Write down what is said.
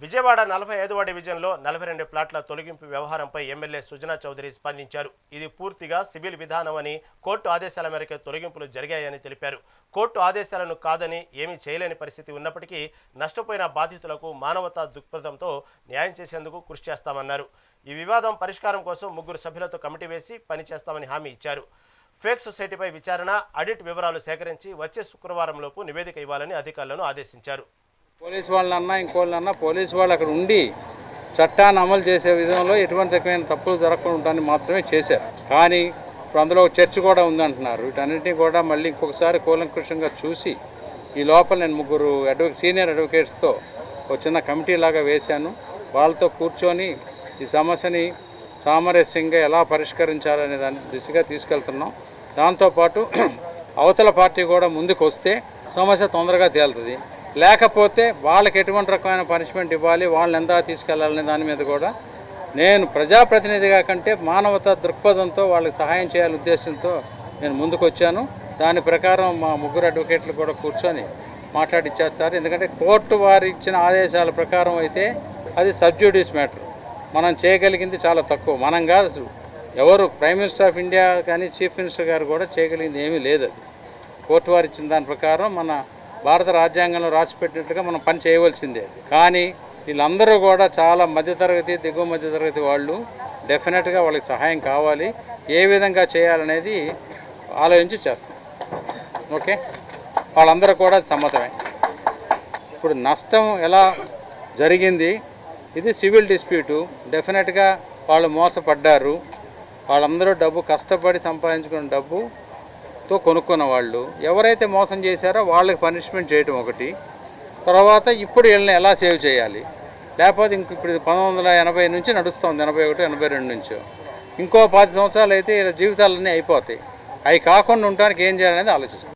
విజయవాడ 45వ డివిజన్లో 42 ప్లాట్ల తొలగింపు వ్యవహారంపై ఎమ్మెల్యే సుజనా చౌదరి స్పందించారు. ఇది పూర్తిగా సివిల్ విధానం అని, కోర్టు ఆదేశాల మేరకు తొలగింపులు జరిగాయని తెలిపారు. కోర్టు ఆదేశాలను కాదని ఏమీ చేయలేని పరిస్థితి ఉన్నప్పటికీ నష్టపోయిన బాధితులకు మానవతా దృక్పథంతో న్యాయం చేసేందుకు కృషి చేస్తామన్నారు. ఈ వివాదం పరిష్కారం కోసం 3 సభ్యులతో కమిటీ వేసి పనిచేస్తామని హామీ ఇచ్చారు. ఫేక్ సొసైటీపై విచారణ, ఆడిట్ వివరాలు సేకరించి వచ్చే శుక్రవారంలోపు నివేదిక ఇవ్వాలని అధికారులను ఆదేశించారు. పోలీసు వాళ్ళన్నా ఇంకోళ్ళన్నా పోలీసు వాళ్ళు అక్కడ ఉండి చట్టాన్ని అమలు చేసే విధంలో ఎటువంటి రకమైన తప్పులు జరగకుండా ఉండడాన్ని మాత్రమే చేశారు. కానీ ఇప్పుడు అందులో చర్చ కూడా ఉందంటున్నారు. వీటన్నిటినీ కూడా మళ్ళీ ఇంకొకసారి కూలంకషంగా చూసి ఈ లోపల నేను సీనియర్ అడ్వకేట్స్తో ఒక చిన్న కమిటీ లాగా వేశాను. వాళ్ళతో కూర్చొని ఈ సమస్యని సామరస్యంగా ఎలా పరిష్కరించాలనే దాని దిశగా తీసుకెళ్తున్నాం. దాంతోపాటు అవతల పార్టీ కూడా ముందుకు వస్తే సమస్య తొందరగా తేలుతుంది. లేకపోతే వాళ్ళకి ఎటువంటి రకమైన పనిష్మెంట్ ఇవ్వాలి, వాళ్ళని ఎంత తీసుకెళ్లాలనే దాని మీద కూడా నేను ప్రజాప్రతినిధిగా కంటే మానవతా దృక్పథంతో వాళ్ళకి సహాయం చేయాలనే ఉద్దేశంతో నేను ముందుకు వచ్చాను. దాని ప్రకారం మా 3 అడ్వకేట్లు కూడా కూర్చొని మాట్లాడిచ్చేస్తారు. ఎందుకంటే కోర్టు వారు ఇచ్చిన ఆదేశాల ప్రకారం అయితే అది సబ్జ్యూడిస్ మ్యాటర్. మనం చేయగలిగింది చాలా తక్కువ. మనం కాదు, ఎవరు ప్రైమ్ మినిస్టర్ ఆఫ్ ఇండియా కానీ చీఫ్ మినిస్టర్ గారు కూడా చేయగలిగింది ఏమీ లేదు. అది కోర్టు వారు ఇచ్చిన దాని ప్రకారం మన భారత రాజ్యాంగంలో రాసిపెట్టినట్టుగా మనం పని చేయవలసిందే. కానీ వీళ్ళందరూ కూడా చాలా మధ్యతరగతి, దిగువ మధ్యతరగతి వాళ్ళు. డెఫినెట్గా వాళ్ళకి సహాయం కావాలి. ఏ విధంగా చేయాలనేది ఆలోచించి చేస్తాం. ఓకే, వాళ్ళందరూ కూడా సమ్మతమే. ఇప్పుడు నష్టం ఎలా జరిగింది, ఇది సివిల్ డిస్ప్యూటు. డెఫినెట్గా వాళ్ళు మోసపడ్డారు. వాళ్ళందరూ డబ్బు కష్టపడి సంపాదించుకున్న డబ్బుతో కొనుక్కున్న వాళ్ళు. ఎవరైతే మోసం చేశారో వాళ్ళకి పనిష్మెంట్ చేయటం ఒకటి. తర్వాత ఇప్పుడు వీళ్ళని ఎలా సేవ్ చేయాలి, లేకపోతే ఇప్పుడు 1980 నుంచి నడుస్తుంది, 81, 82 నుంచో. ఇంకో 10 సంవత్సరాలు అయితే వీళ్ళ జీవితాలన్నీ అయిపోతాయి. అవి కాకుండా ఉండడానికి ఏం చేయాలనేది ఆలోచిస్తాం.